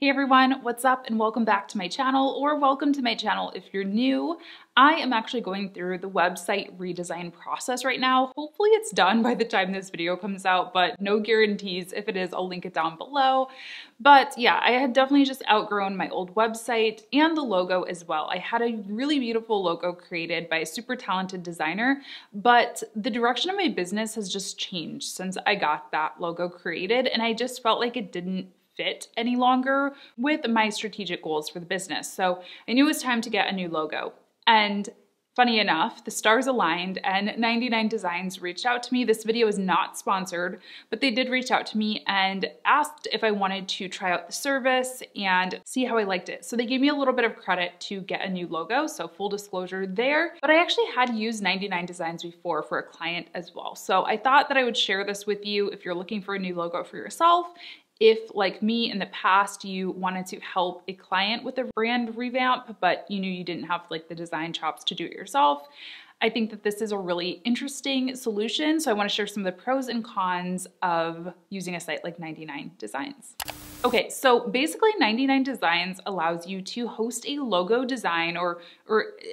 Hey everyone, what's up and welcome back to my channel, or welcome to my channel if you're new. I am actually going through the website redesign process right now. Hopefully it's done by the time this video comes out, but no guarantees. If it is, I'll link it down below. But yeah, I had definitely just outgrown my old website and the logo as well. I had a really beautiful logo created by a super talented designer, but the direction of my business has just changed since I got that logo created, and I just felt like it didn't fit any longer with my strategic goals for the business. So I knew it was time to get a new logo. And funny enough, the stars aligned and 99designs reached out to me. This video is not sponsored, but they did reach out to me and asked if I wanted to try out the service and see how I liked it. So they gave me a little bit of credit to get a new logo, so full disclosure there. But I actually had used 99designs before for a client as well. So I thought that I would share this with you if you're looking for a new logo for yourself. If, like me in the past, you wanted to help a client with a brand revamp, but you knew you didn't have like the design chops to do it yourself, I think that this is a really interesting solution. So I want to share some of the pros and cons of using a site like 99designs. Okay, so basically 99designs allows you to host a logo design or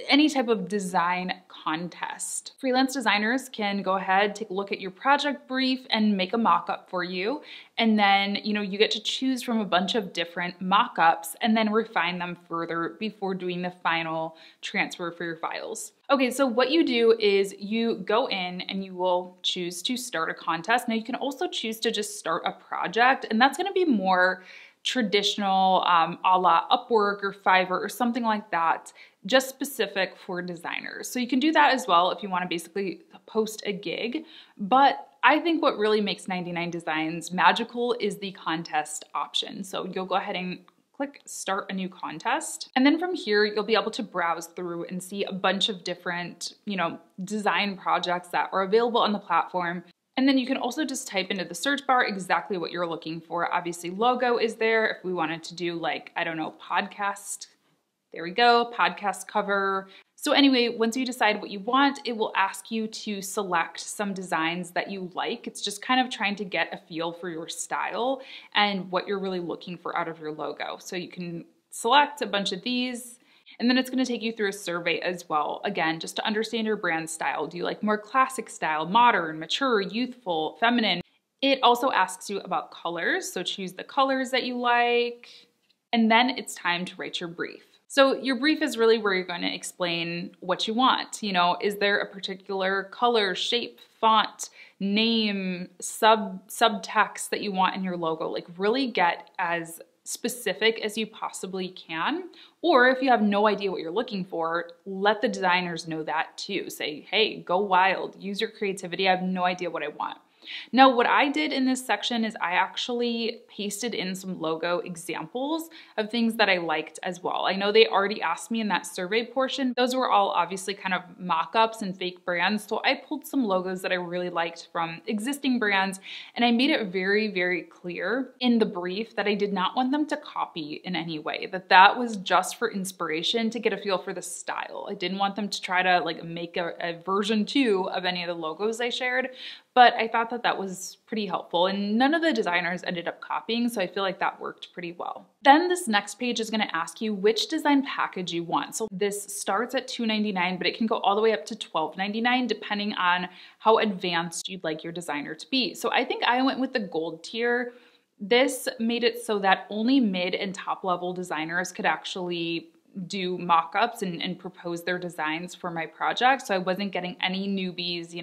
any type of design contest. Freelance designers can go ahead, take a look at your project brief and make a mock-up for you. And then, you get to choose from a bunch of different mock-ups and then refine them further before doing the final transfer for your files. Okay, so what you do is you go in and you will choose to start a contest. Now you can also choose to just start a project, and that's gonna be more traditional a la Upwork or Fiverr or something like that, just specific for designers. So you can do that as well if you wanna basically post a gig, but I think what really makes 99designs magical is the contest option. So you'll go ahead and click start a new contest. And then from here, you'll be able to browse through and see a bunch of different, design projects that are available on the platform. And then you can also just type into the search bar exactly what you're looking for. Obviously logo is there. If we wanted to do like, I don't know, podcast, there we go, podcast cover. So anyway, once you decide what you want, it will ask you to select some designs that you like. It's just kind of trying to get a feel for your style and what you're really looking for out of your logo. So you can select a bunch of these, and then it's going to take you through a survey as well. Again, just to understand your brand style. Do you like more classic style, modern, mature, youthful, feminine? It also asks you about colors. So choose the colors that you like, and then it's time to write your brief. So your brief is really where you're going to explain what you want. Is there a particular color, shape, font, name, subtext that you want in your logo? Like really get as specific as you possibly can. Or if you have no idea what you're looking for, let the designers know that too. Say, hey, go wild, use your creativity. I have no idea what I want. Now, what I did in this section is I actually pasted in some logo examples of things that I liked as well. I know they already asked me in that survey portion. Those were all obviously kind of mock-ups and fake brands. So I pulled some logos that I really liked from existing brands, and I made it very, very clear in the brief that I did not want them to copy in any way, that was just for inspiration to get a feel for the style. I didn't want them to try to like make a version 2 of any of the logos I shared. But I thought that was pretty helpful, and none of the designers ended up copying, so I feel like that worked pretty well. Then this next page is going to ask you which design package you want. So this starts at $2.99, but it can go all the way up to $12.99 depending on how advanced you'd like your designer to be. So I think I went with the gold tier. This made it so that only mid and top level designers could actually do mock-ups and propose their designs for my project. So I wasn't getting any newbies,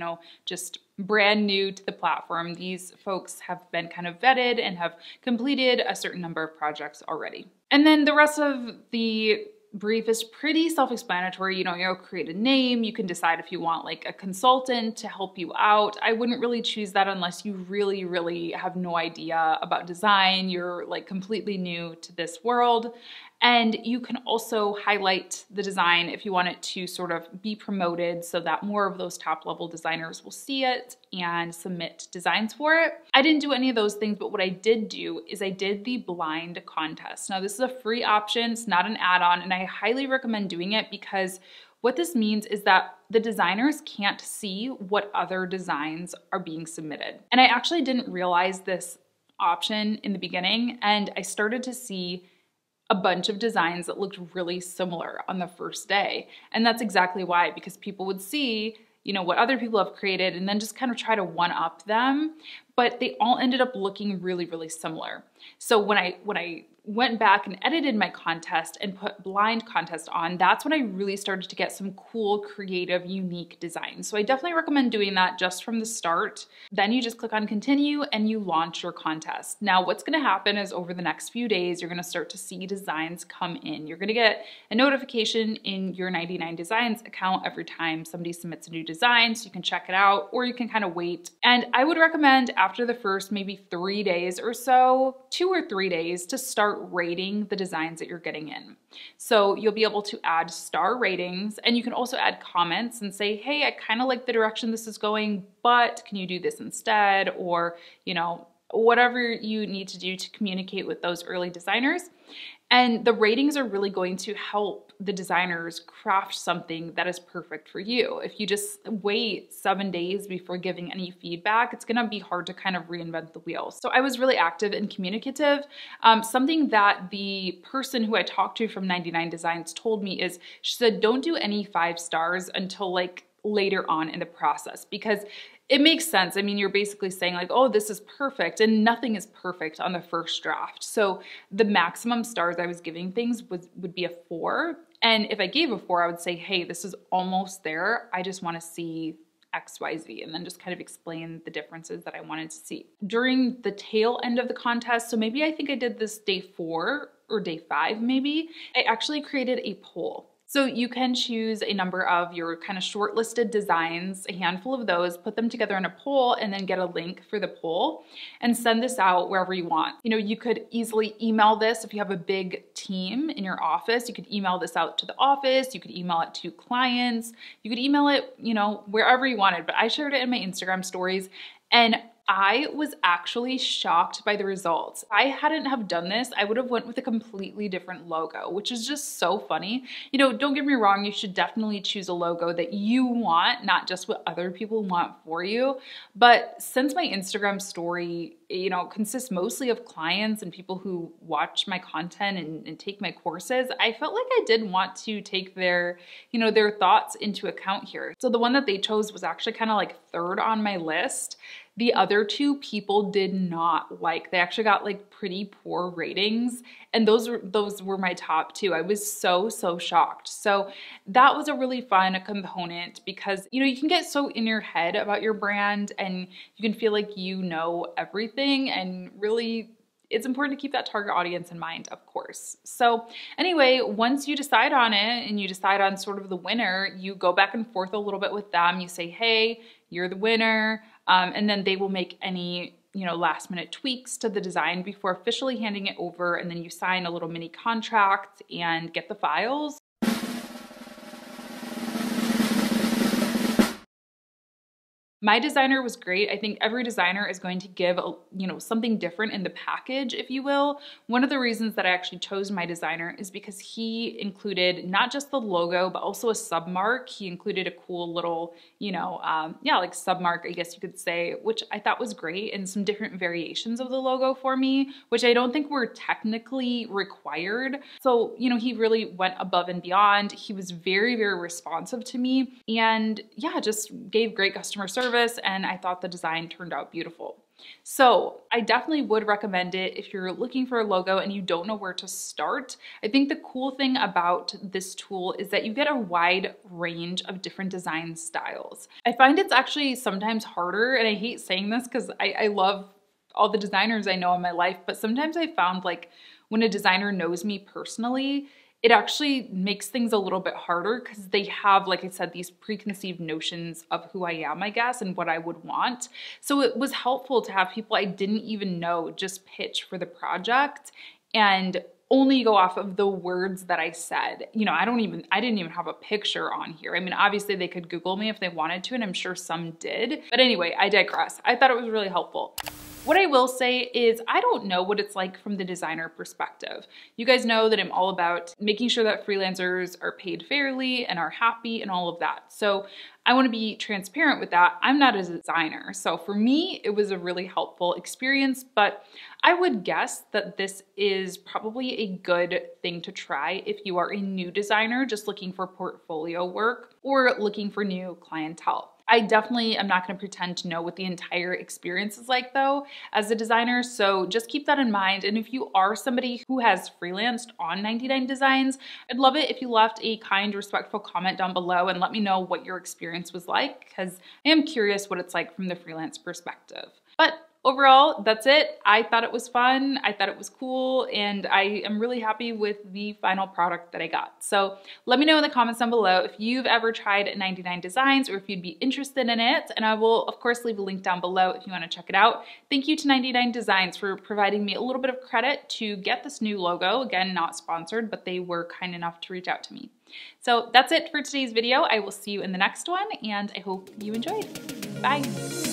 just brand new to the platform. These folks have been kind of vetted and have completed a certain number of projects already. And then the rest of the brief is pretty self-explanatory. You'll create a name. You can decide if you want like a consultant to help you out. I wouldn't really choose that unless you really, really have no idea about design. You're like completely new to this world. And you can also highlight the design if you want it to sort of be promoted so that more of those top level designers will see it and submit designs for it. I didn't do any of those things, but what I did do is I did the blind contest. Now this is a free option, it's not an add-on, and I highly recommend doing it because what this means is that the designers can't see what other designs are being submitted. And I actually didn't realize this option in the beginning, and I started to see a bunch of designs that looked really similar on the first day. And that's exactly why, because people would see, you know, what other people have created and then just kind of try to one up them, but they all ended up looking really, really similar. So when I went back and edited my contest and put blind contest on, that's when I really started to get some cool, creative, unique designs. So I definitely recommend doing that just from the start. Then you just click on continue and you launch your contest. Now what's gonna happen is over the next few days, you're gonna start to see designs come in. You're gonna get a notification in your 99designs account every time somebody submits a new design, so you can check it out, or you can kind of wait. And I would recommend after the first maybe 3 days or so, 2 or 3 days, to start rating the designs that you're getting in. So you'll be able to add star ratings, and you can also add comments and say, hey, I kind of like the direction this is going, but can you do this instead? Or, you know, whatever you need to do to communicate with those early designers. And the ratings are really going to help the designers craft something that is perfect for you. If you just wait 7 days before giving any feedback, it's gonna be hard to kind of reinvent the wheel. So I was really active and communicative. Something that the person who I talked to from 99designs told me is, she said, don't do any 5 stars until like later on in the process, because it makes sense. I mean, you're basically saying like, oh, this is perfect, and nothing is perfect on the first draft. So the maximum stars I was giving things would be a 4. And if I gave a 4, I would say, hey, this is almost there. I just want to see XYZ, and then just kind of explain the differences that I wanted to see. During the tail end of the contest, so maybe I think I did this day 4 or day 5 maybe, I actually created a poll. So you can choose a number of your kind of shortlisted designs, a handful of those, put them together in a poll, and then get a link for the poll and send this out wherever you want. You know, you could easily email this if you have a big team in your office. You could email this out to the office. You could email it to clients. You could email it, you know, wherever you wanted. But I shared it in my Instagram stories, and I was actually shocked by the results. If I hadn't have done this, I would have went with a completely different logo, which is just so funny. You know, don't get me wrong, you should definitely choose a logo that you want, not just what other people want for you. But since my Instagram story, you know, consists mostly of clients and people who watch my content and take my courses, I felt like I did want to take their, you know, their thoughts into account here. So the one that they chose was actually kind of like 3rd on my list. The other 2 people did not like. They actually got like pretty poor ratings, and those were my top 2. I was so shocked. So that was a really fun component, because you know, you can get so in your head about your brand and you can feel like you know everything, and really it's important to keep that target audience in mind, of course. So anyway, once you decide on it and you decide on sort of the winner, you go back and forth a little bit with them. You say, hey, you're the winner. And then they will make any, you know, last minute tweaks to the design before officially handing it over. And then you sign a little mini contract and get the files. My designer was great. I think every designer is going to give something different in the package, if you will. One of the reasons that I actually chose my designer is because he included not just the logo, but also a submark. He included a cool little, like submark, I guess you could say, which I thought was great, and some different variations of the logo for me, which I don't think were technically required. So, you know, he really went above and beyond. He was very, very responsive to me, and yeah, just gave great customer service. And I thought the design turned out beautiful. So I definitely would recommend it if you're looking for a logo and you don't know where to start. I think the cool thing about this tool is that you get a wide range of different design styles. I find it's actually sometimes harder, and I hate saying this because I love all the designers I know in my life, but sometimes I found like when a designer knows me personally, it actually makes things a little bit harder because they have, like I said, these preconceived notions of who I am, I guess, and what I would want. So it was helpful to have people I didn't even know just pitch for the project and only go off of the words that I said. You know, I didn't even have a picture on here. I mean, obviously they could Google me if they wanted to, and I'm sure some did. But anyway, I digress. I thought it was really helpful. What I will say is I don't know what it's like from the designer perspective. You guys know that I'm all about making sure that freelancers are paid fairly and are happy and all of that. So I want to be transparent with that. I'm not a designer. So for me, it was a really helpful experience, but I would guess that this is probably a good thing to try if you are a new designer just looking for portfolio work or looking for new clientele. I definitely am not going to pretend to know what the entire experience is like though as a designer, so just keep that in mind. And if you are somebody who has freelanced on 99designs, I'd love it if you left a kind, respectful comment down below and let me know what your experience was like, because I am curious what it's like from the freelance perspective. But overall, that's it. I thought it was fun, I thought it was cool, and I am really happy with the final product that I got. So let me know in the comments down below if you've ever tried 99designs or if you'd be interested in it, and I will of course leave a link down below if you want to check it out. Thank you to 99designs for providing me a little bit of credit to get this new logo. Again, not sponsored, but they were kind enough to reach out to me. So that's it for today's video. I will see you in the next one, and I hope you enjoyed. Bye.